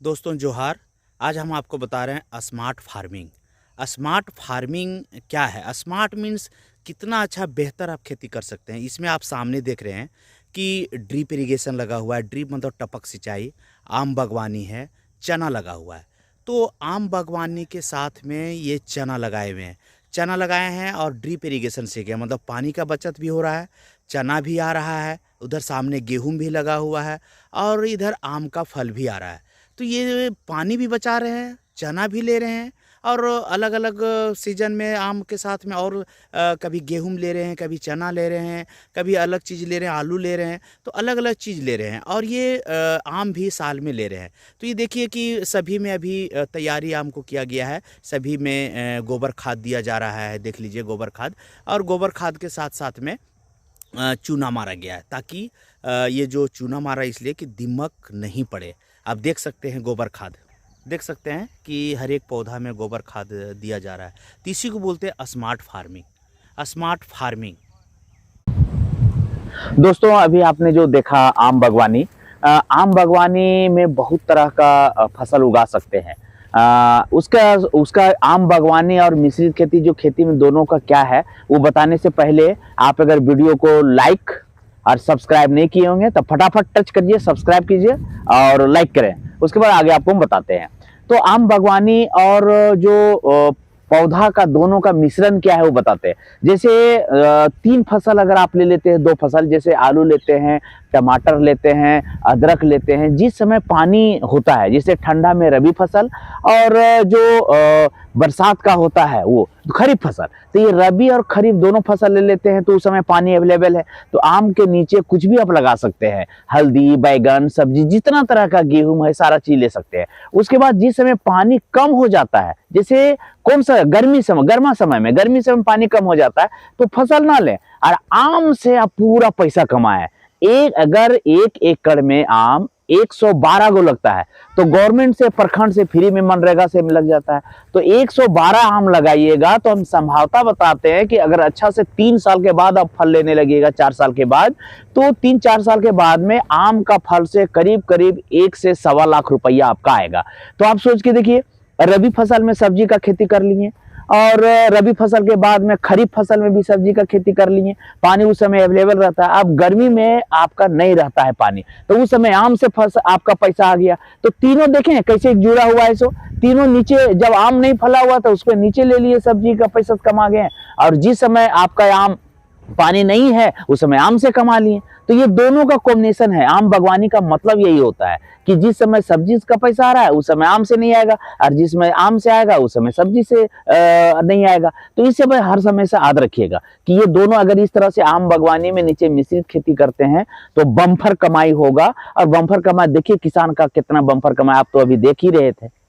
दोस्तों जोहार। आज हम आपको बता रहे हैं स्मार्ट फार्मिंग। स्मार्ट फार्मिंग क्या है? स्मार्ट मीन्स कितना अच्छा बेहतर आप खेती कर सकते हैं। इसमें आप सामने देख रहे हैं कि ड्रिप इरिगेशन लगा हुआ है। ड्रिप मतलब टपक सिंचाई, आम बागवानी है, चना लगा हुआ है। तो आम बागवानी के साथ में ये चना लगाए हुए हैं। चना लगाए हैं और ड्रिप इरिगेशन से क्या मतलब पानी का बचत भी हो रहा है, चना भी आ रहा है, उधर सामने गेहूं भी लगा हुआ है और इधर आम का फल भी आ रहा है। तो ये पानी भी बचा रहे हैं, चना भी ले रहे हैं और अलग अलग सीजन में आम के साथ में और कभी गेहूं ले रहे हैं, कभी चना ले रहे हैं, कभी अलग चीज़ ले रहे हैं, आलू ले रहे हैं। तो अलग अलग चीज़ ले रहे हैं और ये आम भी साल में ले रहे हैं। तो ये देखिए कि सभी में अभी तैयारी आम को किया गया है। सभी में गोबर खाद दिया जा रहा है। देख लीजिए गोबर खाद, और गोबर खाद के साथ साथ में चूना मारा गया है ताकि ये जो चूना मारा इसलिए कि दीमक नहीं पड़े। आप देख सकते हैं गोबर खाद, देख सकते हैं कि हर एक पौधा में गोबर खाद दिया जा रहा है। तो इसी को बोलते हैं स्मार्ट फार्मिंग। स्मार्ट फार्मिंग दोस्तों, अभी आपने जो देखा आम बागवानी, आम बागवानी में बहुत तरह का फसल उगा सकते हैं। उसका आम बागवानी और मिश्रित खेती, जो खेती में दोनों का क्या है वो बताने से पहले आप अगर वीडियो को लाइक और सब्सक्राइब नहीं किए होंगे तो फटाफट टच करिए, सब्सक्राइब कीजिए और लाइक करें। उसके बाद आगे आपको हम बताते हैं। तो आम बागवानी और जो पौधा का दोनों का मिश्रण क्या है वो बताते हैं। जैसे 3 फसल अगर आप ले लेते हैं, 2 फसल, जैसे आलू लेते हैं, टमाटर लेते हैं, अदरक लेते हैं, जिस समय पानी होता है, जैसे ठंडा में रबी फसल और जो बरसात का होता है वो खरीफ फसल। तो ये रबी और खरीफ दोनों फसल ले लेते हैं तो उस समय पानी अवेलेबल है। तो आम के नीचे कुछ भी आप लगा सकते हैं, हल्दी, बैगन, सब्जी, जितना तरह का गेहूं है सारा चीज ले सकते हैं। उसके बाद जिस समय पानी कम हो जाता है, जैसे कौन सा गर्मी समय पानी कम हो जाता है तो फसल ना लें और आम से आप पूरा पैसा कमाएं। अगर 1 एकड़ में आम 112 गो लगता है तो गवर्नमेंट से, प्रखंड से फ्री में, मनरेगा से लग जाता है। तो 112 आम लगाइएगा तो हम संभावता बताते हैं कि अगर अच्छा से 3 साल के बाद आप फल लेने लगिएगा, 4 साल के बाद, तो 3-4 साल के बाद में आम का फल से करीब करीब 1 से सवा लाख रुपया आपका आएगा। तो आप सोच के देखिए, रबी फसल में सब्जी का खेती कर लिए और रबी फसल के बाद में खरीफ फसल में भी सब्जी का खेती कर लिए, पानी उस समय अवेलेबल रहता है। अब गर्मी में आपका नहीं रहता है पानी, तो उस समय आम से फसल आपका पैसा आ गया। तो तीनों देखें कैसे जुड़ा हुआ है। सो तीनों नीचे, जब आम नहीं फला हुआ तो उसको नीचे ले लिए, सब्जी का पैसा कमा गए, और जिस समय आपका आम पानी नहीं है उस समय आम से कमा लिए। तो ये दोनों का कॉम्बिनेशन है। आम बागवानी का मतलब यही होता है कि जिस समय सब्जी का पैसा आ रहा है उस समय आम से नहीं आएगा, और जिस समय आम से आएगा उस समय सब्जी से नहीं आएगा। तो इस समय हर समय से याद रखिएगा कि ये दोनों अगर इस तरह से आम बागवानी में नीचे मिश्रित खेती करते हैं तो बम्पर कमाई होगा। और बम्पर कमाई देखिए किसान का कितना बम्पर कमाई आप तो अभी देख ही रहे थे।